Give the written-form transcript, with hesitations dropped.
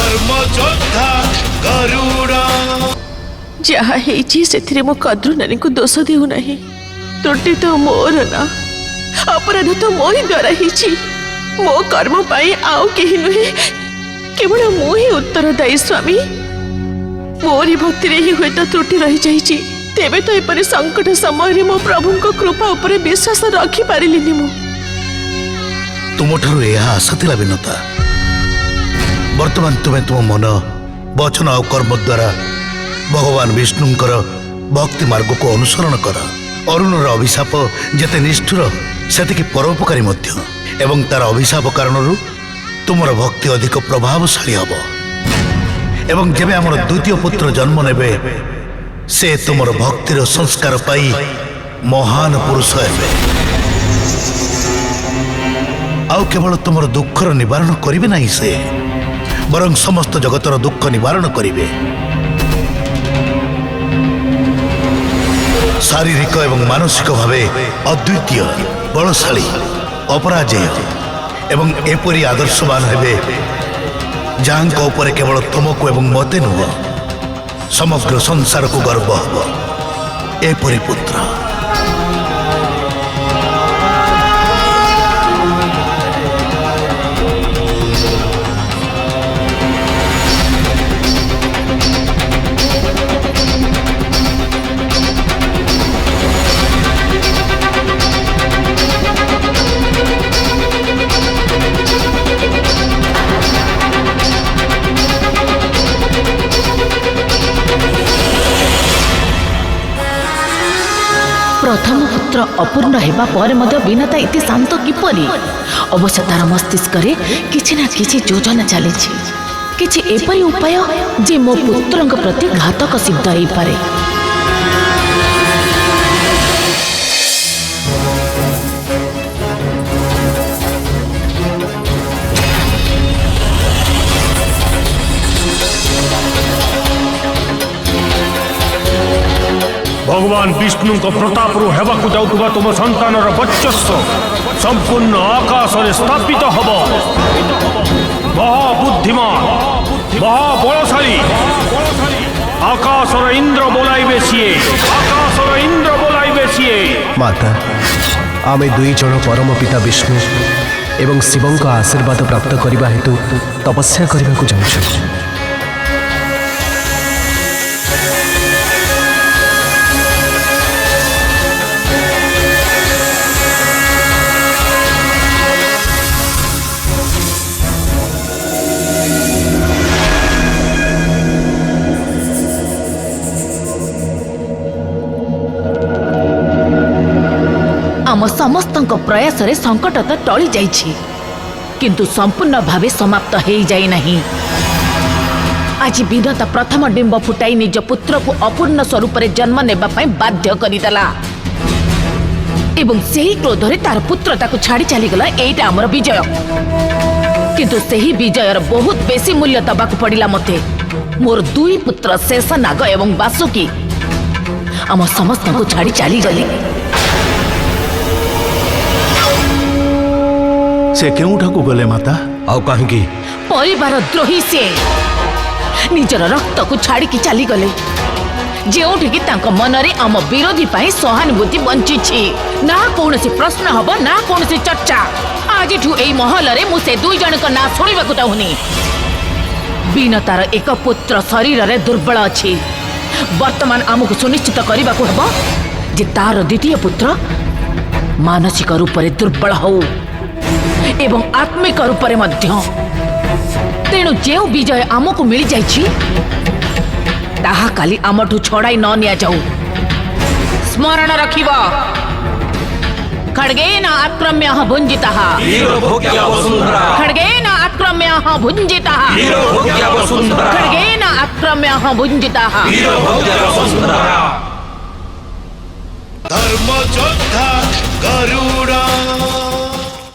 धर्मयोद्धा गरुड़ जहाँ से मो कद्रु नानी को दोष देऊ नहीं। त्रुटि तो मोर ना, अपराध तो मोहि द्वारा ही मो कर्म पाई आउ केही नुहे, केवल मु ही उत्तरदायी स्वामी। मोरी भक्ति ही हुए तो त्रुटि रही जाइछि, तेबे तो एपरि संकट समय मो प्रभु को कृपा उपरे विश्वास रखी पारिलिनी। मु तुमठारु यह आशा थिला विनता। वर्तमान तुम्हें तुम मन वचन और कर्म द्वारा भगवान विष्णुंकर भक्ति मार्ग को अनुसरण कर। अरुणर अभिशाप जेते निष्ठुर सेतिकी परोपकारी मध्य, एवं तार अभिशाप कारणरू तुमर भक्ति अधिक प्रभावशाली हब। एवं जेबे आमर द्वितीय पुत्र जन्म नेबे से तुमर भक्तिर संस्कार पाई महान पुरुष हेबे। आउ केवल तुमर दुखर निवारण करिवे नहीं से, बरं समस्त जगतर दुख निवारण करिवे। शारीरिक एवं मानसिक भावे अद्वितीय, बलशाली, अपराजेय एवं एपरी आदर्शवान हेबे जहां ऊपर केवल तुमको एवं मते नुह समग्र संसार को गर्व हब। एपरी पुत्र प्रथम पुत्र अपूर्ण हेबा पर मध्य विनता इति शांत किपरि? अवश्य तार मस्तिष्क रे किछि ना किछि योजना चली, किछि एपरि उपाय जे मो पुत्रंक प्रति घातक सिद्ध होई पारे। भगवान विष्णु को प्रताप हेबाकु जाउतुबा तुम संतानर वर्चस्व संपूर्ण आकाश रे स्थापित हब। महाबुद्धिमान महाबलशाली आकाशर इंद्र बोलाइबे सिए, आकाशर इंद्र बोलाइबे सिए। माता, आमे दुई जन परम पिता विष्णु एवं शिवं का आशीर्वाद प्राप्त करने हेतु तपस्या करने को जाऊँ। आम समस्त प्रयास रे संकट तो टली जाइछि, किंतु संपूर्ण भावे समाप्त हो जाए नहीं। आज विनता प्रथम डिंब फुटाई निज पुत्र को अपूर्ण स्वरूप जन्म नेबा पई बाध्य करिदेला एवं सेही क्रोध रे तार पुत्र ताको छाड़ी चली गला। एटा हमर विजय, किंतु सेही विजयर बहुत बेसी मूल्य दबाक पड़िला मते। मोर दुई पुत्र शेषनाग एवं वासुकी आम समस्त को छाड़ी चली गली। से केउठा को गले माता? आउ काहेकि परिवार द्रोही से निजर रक्त को छाड़ी की चली गले, जेउठिकी तांको मनरे आम विरोधी पाई सहानुभूति बंची ना कौनसी प्रश्न हब ना कौनसी चर्चा। आज एई महल रे मु से दुई जन का ना सुनिबाकु चाहुनी। विनतार एक पुत्र शरीर रे दुर्बल अछि। वर्तमान आमको सुनिश्चित करबाकु हबो जे तार द्वितीय पुत्र मानसिक रूप रे दुर्बल हो एवं आत्मिक रूप रे मध्य। तेणु जो विजय आमको मिल जाइछि ताहा काली आमठू छड़ाई न निया जाऊ। स्मरण रखिबा, खड्गेन आक्रम्यः भुञ्जितः, खड्गेन आक्रम्यः भुञ्जितः, खड्गेन आक्रम्यः भुञ्जितः। धर्मयोद्धा गरुड़।